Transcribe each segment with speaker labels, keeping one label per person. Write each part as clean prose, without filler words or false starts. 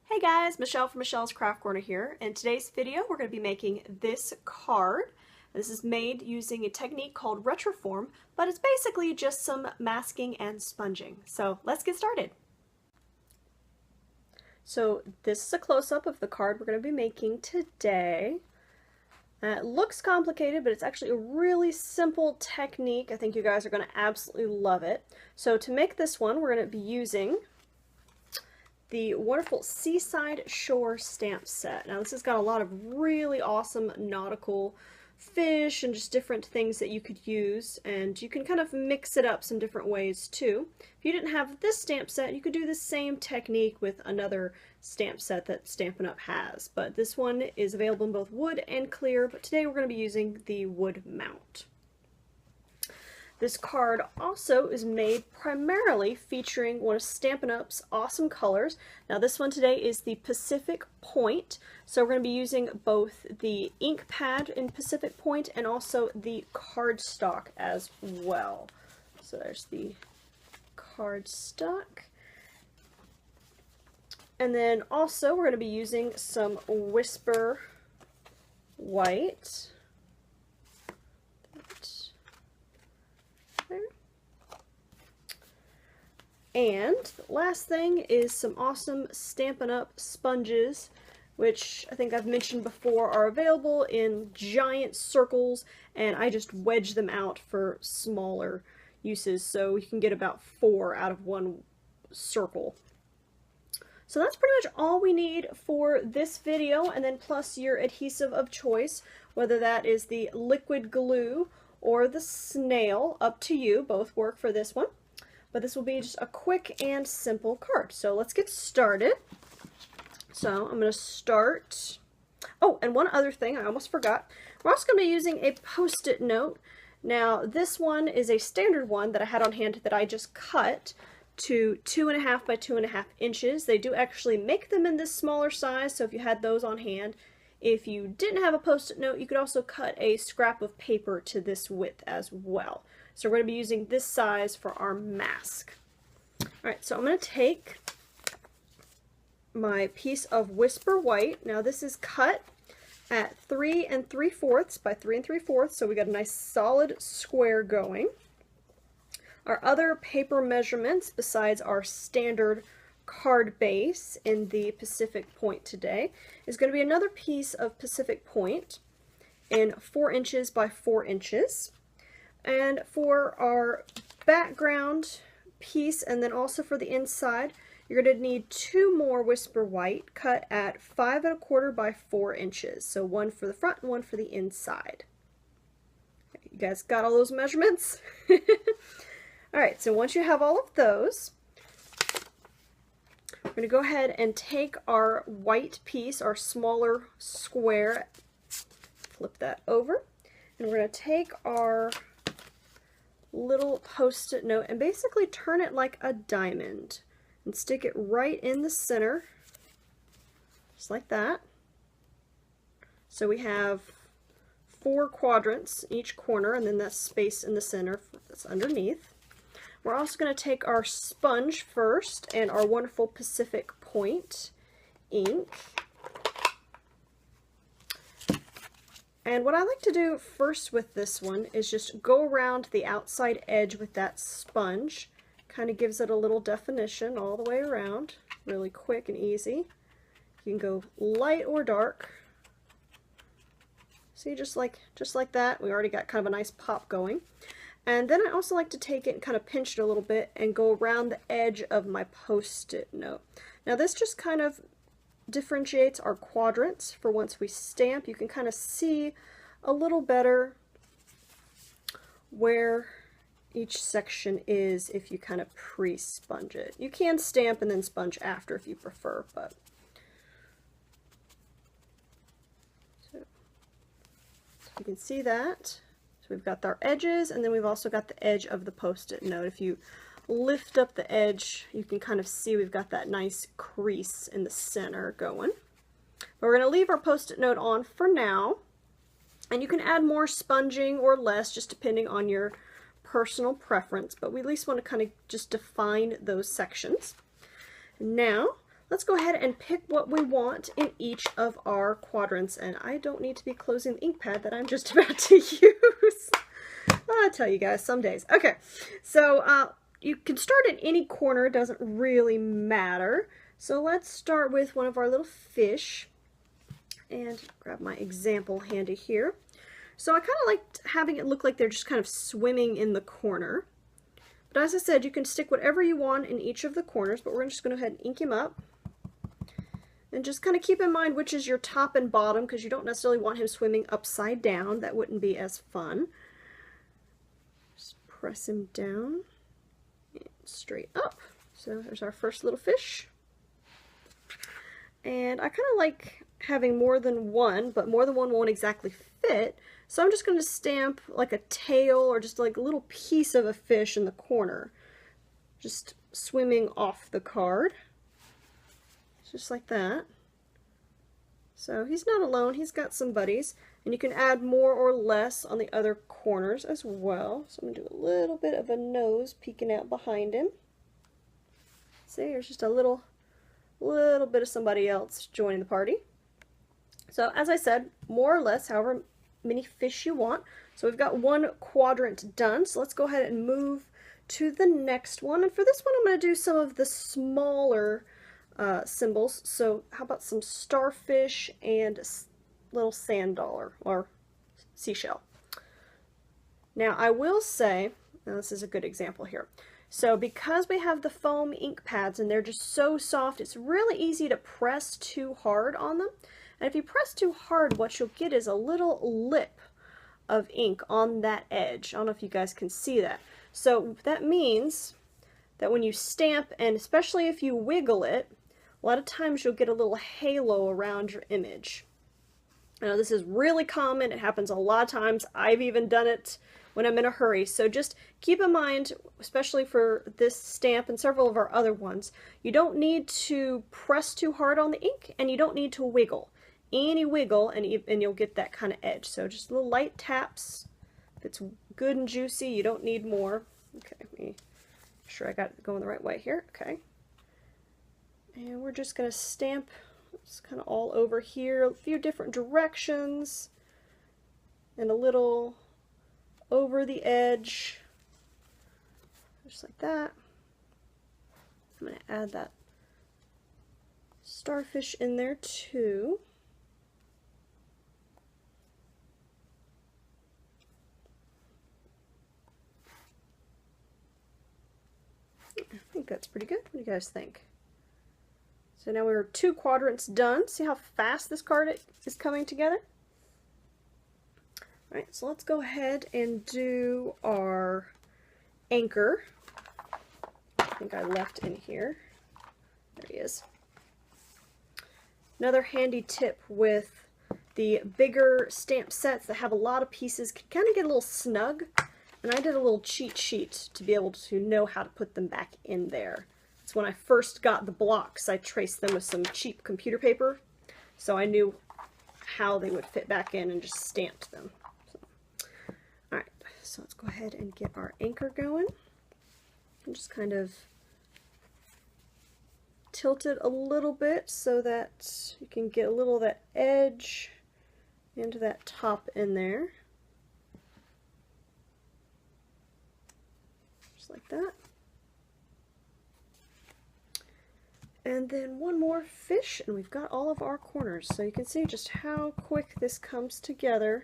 Speaker 1: Hey guys, Michelle from Michelle's Craft Corner here. In today's video, we're going to be making this card. This is made using a technique called Retiform, but it's basically just some masking and sponging. So let's get started. So this is a close-up of the card we're going to be making today. It looks complicated, but it's actually a really simple technique. I think you guys are going to absolutely love it. So to make this one, we're going to be using the wonderful Seaside Shore stamp set. Now this has got a lot of really awesome nautical fish and just different things that you could use, and you can kind of mix it up some different ways too. If you didn't have this stamp set, you could do the same technique with another stamp set that Stampin' Up! Has, but this one is available in both wood and clear, but today we're going to be using the wood mount. This card also is made primarily featuring one of Stampin' Up's awesome colors. Now this one today is the Pacific Point, so we're going to be using both the ink pad in Pacific Point and also the cardstock as well. So there's the cardstock. And then also we're going to be using some Whisper White. And the last thing is some awesome Stampin' Up! Sponges, which I think I've mentioned before are available in giant circles, and I just wedge them out for smaller uses, so you can get about 4 out of one circle. So that's pretty much all we need for this video, and then plus your adhesive of choice, whether that is the liquid glue or the snail, up to you. Both work for this one. But this will be just a quick and simple card. So let's get started. So I'm going to start. Oh, and one other thing I almost forgot. We're also going to be using a Post-it note. Now this one is a standard one that I had on hand that I just cut to 2.5 by 2.5 inches. They do actually make them in this smaller size, so if you had those on hand. If you didn't have a Post-it note, you could also cut a scrap of paper to this width as well. So we're going to be using this size for our mask. Alright, so I'm going to take my piece of Whisper White. Now this is cut at 3 3/4 by 3 3/4, so we got a nice solid square going. Our other paper measurements, besides our standard card base in the Pacific Point today, is going to be another piece of Pacific Point in 4 inches by 4 inches. And for our background piece, and then also for the inside, you're going to need 2 more Whisper White cut at 5 1/4 by 4 inches. So one for the front and one for the inside. You guys got all those measurements? Alright, so once you have all of those, we're going to go ahead and take our white piece, our smaller square, flip that over, and we're going to take our little Post-it note and basically turn it like a diamond and stick it right in the center, just like that. So we have 4 quadrants each corner, and then that space in the center that's underneath. We're also going to take our sponge first and our wonderful Pacific Point ink. And what I like to do first with this one is just go around the outside edge with that sponge. Kind of gives it a little definition all the way around. Really quick and easy. You can go light or dark. See, just like that. We already got kind of a nice pop going. And then I also like to take it and kind of pinch it a little bit and go around the edge of my Post-it note. Now this just kind of differentiates our quadrants for once we stamp. You can kind of see a little better where each section is if you kind of pre-sponge it. You can stamp and then sponge after if you prefer, but so you can see that. So we've got our edges, and then we've also got the edge of the Post-it note. If you lift up the edge, you can kind of see we've got that nice crease in the center going. But we're going to leave our Post-it note on for now, and you can add more sponging or less just depending on your personal preference, but we at least want to kind of just define those sections. Now let's go ahead and pick what we want in each of our quadrants. And I don't need to be closing the ink pad that I'm just about to use. I'll tell you guys some days. Okay, so you can start at any corner, doesn't really matter. So let's start with one of our little fish. And grab my example handy here. So I kind of like having it look like they're just kind of swimming in the corner. But as I said, you can stick whatever you want in each of the corners, but we're just going to go ahead and ink him up. And just kind of keep in mind which is your top and bottom, because you don't necessarily want him swimming upside down. That wouldn't be as fun. Just press him down and straight up. So there's our first little fish. And I kind of like having more than one, but more than one won't exactly fit. So I'm just going to stamp like a tail or just like a little piece of a fish in the corner, just swimming off the card, just like that. So he's not alone, he's got some buddies, and you can add more or less on the other corners as well. So I'm going to do a little bit of a nose peeking out behind him. See, there's just a little bit of somebody else joining the party. So as I said, more or less, however many fish you want. So we've got one quadrant done. So let's go ahead and move to the next one. And for this one, I'm going to do some of the smaller symbols. So how about some starfish and little sand dollar or seashell. Now I will say, now this is a good example here. So because we have the foam ink pads and they're just so soft, it's really easy to press too hard on them. And if you press too hard, what you'll get is a little lip of ink on that edge. I don't know if you guys can see that. So that means that when you stamp, and especially if you wiggle it, a lot of times you'll get a little halo around your image. Now this is really common. It happens a lot of times. I've even done it when I'm in a hurry. So just keep in mind, especially for this stamp and several of our other ones, you don't need to press too hard on the ink and you don't need to wiggle. Any wiggle and you'll get that kind of edge. So just little light taps. If it's good and juicy, you don't need more. Okay, let me make sure I got it going the right way here. Okay. And we're just going to stamp it's kind of all over here, a few different directions, and a little over the edge, just like that. I'm going to add that starfish in there too. I think that's pretty good. What do you guys think? So now we're 2 quadrants done. See how fast this card is coming together? Alright, so let's go ahead and do our anchor. I think I left in here. There he is. Another handy tip with the bigger stamp sets that have a lot of pieces can kind of get a little snug. And I did a little cheat sheet to be able to know how to put them back in there. It's when I first got the blocks, I traced them with some cheap computer paper, so I knew how they would fit back in and just stamped them. So, alright, so let's go ahead and get our anchor going. And just kind of tilt it a little bit so that you can get a little of that edge into that top in there. Just like that. And then one more fish, and we've got all of our corners. So you can see just how quick this comes together.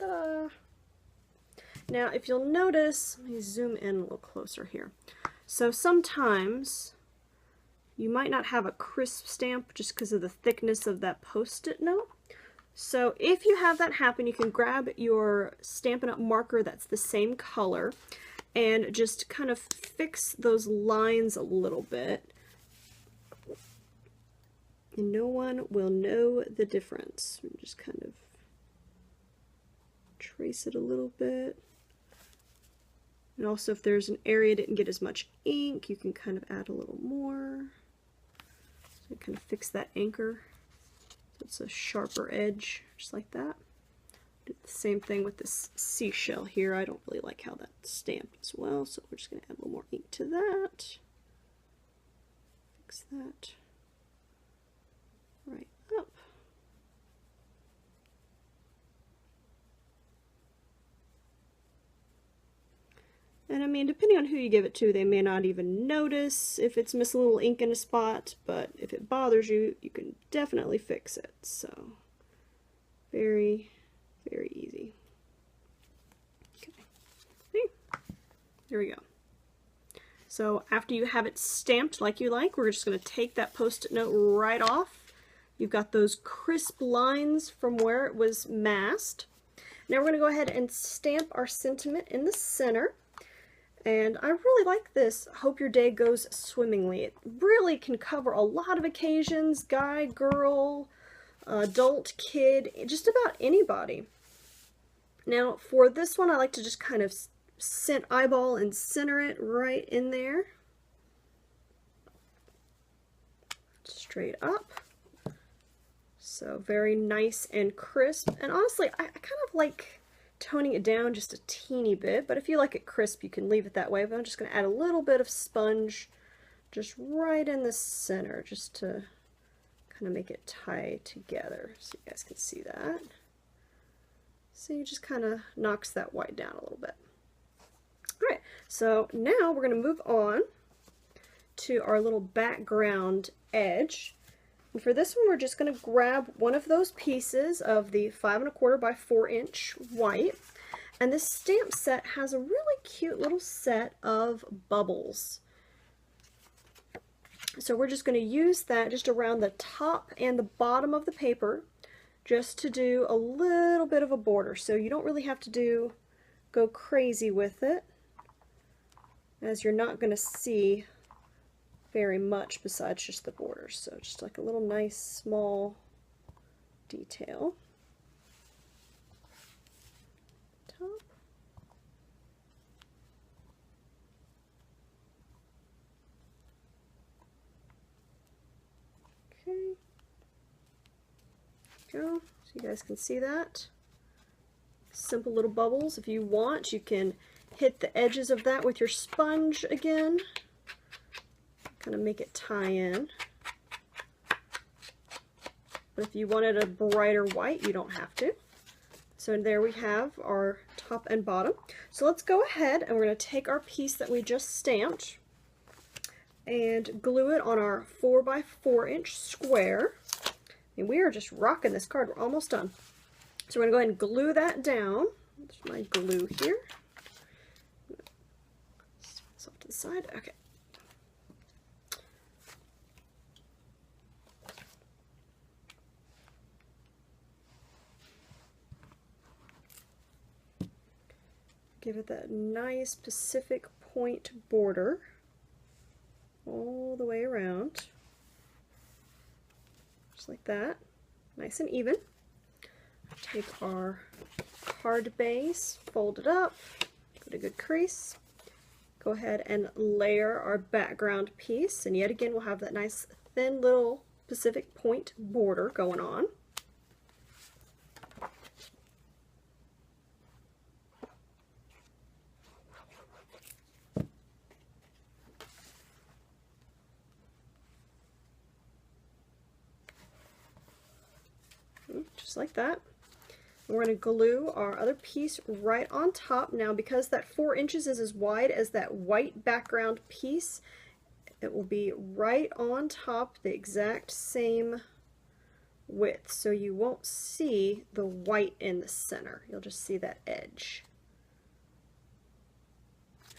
Speaker 1: Ta-da! Now, if you'll notice, let me zoom in a little closer here. So sometimes you might not have a crisp stamp just because of the thickness of that post-it note. So if you have that happen, you can grab your Stampin' Up! Marker that's the same color and just kind of fix those lines a little bit. And no one will know the difference. Just kind of trace it a little bit. And also if there's an area that didn't get as much ink, you can kind of add a little more. So kind of fix that anchor. It's a sharper edge, just like that. Do the same thing with this seashell here. I don't really like how that's stamped as well, so we're just going to add a little more ink to that. Fix that right up. And I mean, depending on who you give it to, they may not even notice if it's missing a little ink in a spot, but if it bothers you, you can definitely fix it. So, very, very easy. Okay. There we go. So after you have it stamped like you like, we're just going to take that Post-it note right off. You've got those crisp lines from where it was masked. Now we're going to go ahead and stamp our sentiment in the center. And I really like this, hope your day goes swimmingly. It really can cover a lot of occasions, guy, girl, adult, kid, just about anybody. Now for this one, I like to just kind of eyeball and center it right in there. Straight up. So very nice and crisp. And honestly, I kind of like toning it down just a teeny bit, but if you like it crisp, you can leave it that way. But I'm just going to add a little bit of sponge just right in the center, just to kind of make it tie together, so you guys can see that. So you just kind of knocks that white down a little bit. All right, so now we're going to move on to our little background edge. And for this one, we're just going to grab one of those pieces of the 5 1/4 by 4 inch white. And this stamp set has a really cute little set of bubbles. So we're just going to use that just around the top and the bottom of the paper just to do a little bit of a border. So you don't really have to go crazy with it, as you're not going to see very much besides just the borders. So just like a little nice small detail. Top. Okay. Go. So you guys can see that. Simple little bubbles. If you want, you can hit the edges of that with your sponge again. Kind of make it tie in. But if you wanted a brighter white, you don't have to. So there we have our top and bottom. So let's go ahead and we're going to take our piece that we just stamped and glue it on our 4 by 4 inch square. And we are just rocking this card. We're almost done. So we're going to go ahead and glue that down. There's my glue here. It's off to the side. Okay. Give it that nice Pacific point border all the way around, just like that, nice and even. Take our card base, fold it up, put a good crease, go ahead and layer our background piece, and yet again we'll have that nice thin little Pacific point border going on. Just like that. And we're going to glue our other piece right on top. Now, because that 4 inches is as wide as that white background piece, it will be right on top, the exact same width, so you won't see the white in the center. You'll just see that edge.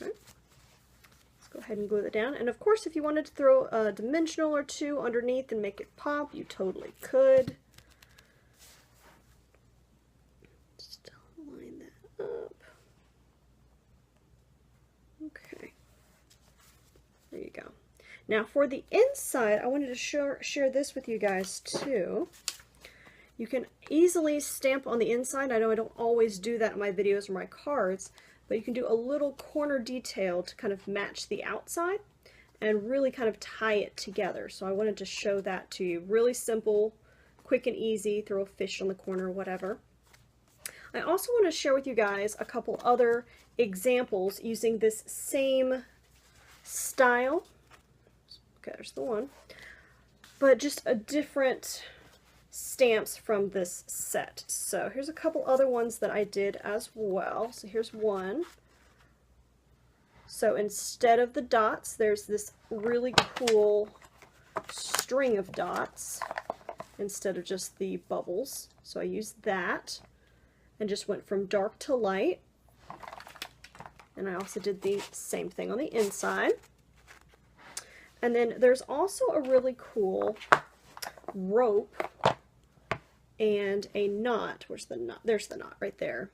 Speaker 1: Okay. Let's go ahead and glue that down. And of course, if you wanted to throw a dimensional or two underneath and make it pop, you totally could. Up. Okay, there you go. Now for the inside, I wanted to share this with you guys too. You can easily stamp on the inside. I know I don't always do that in my videos or my cards, but you can do a little corner detail to kind of match the outside and really kind of tie it together. So I wanted to show that to you. Really simple, quick and easy, throw a fish on the corner or whatever. I also want to share with you guys a couple other examples using this same style. Okay, there's the one. But just a different stamps from this set. So here's a couple other ones that I did as well. So here's one. So instead of the dots, there's this really cool string of dots instead of just the bubbles. So I used that and just went from dark to light. And I also did the same thing on the inside. And then there's also a really cool rope and a knot. Where's the knot? There's the knot right there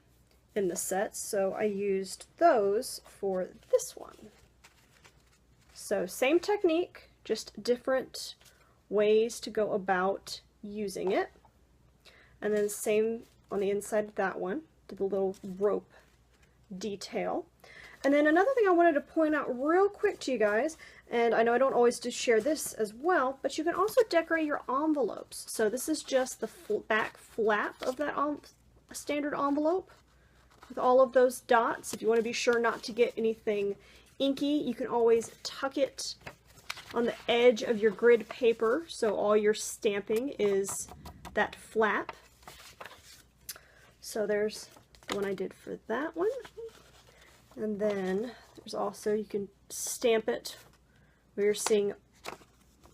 Speaker 1: in the set. So I used those for this one. So same technique, just different ways to go about using it. And then same on the inside of that one, did the little rope detail. And then another thing I wanted to point out real quick to you guys, and I know I don't always just share this as well, but you can also decorate your envelopes. So this is just the back flap of that standard envelope with all of those dots. If you want to be sure not to get anything inky, you can always tuck it on the edge of your grid paper so all your stamping is that flap. So there's the one I did for that one. And then there's also, you can stamp it where you're seeing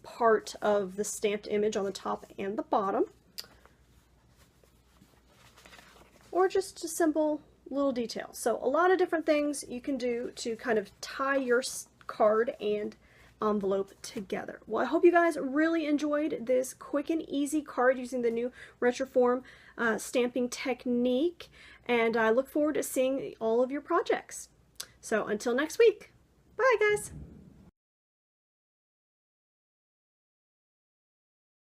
Speaker 1: part of the stamped image on the top and the bottom. Or just a simple little detail. So a lot of different things you can do to kind of tie your card and envelope together. Well, I hope you guys really enjoyed this quick and easy card using the new Retiform stamping technique, and I look forward to seeing all of your projects. So until next week, bye guys!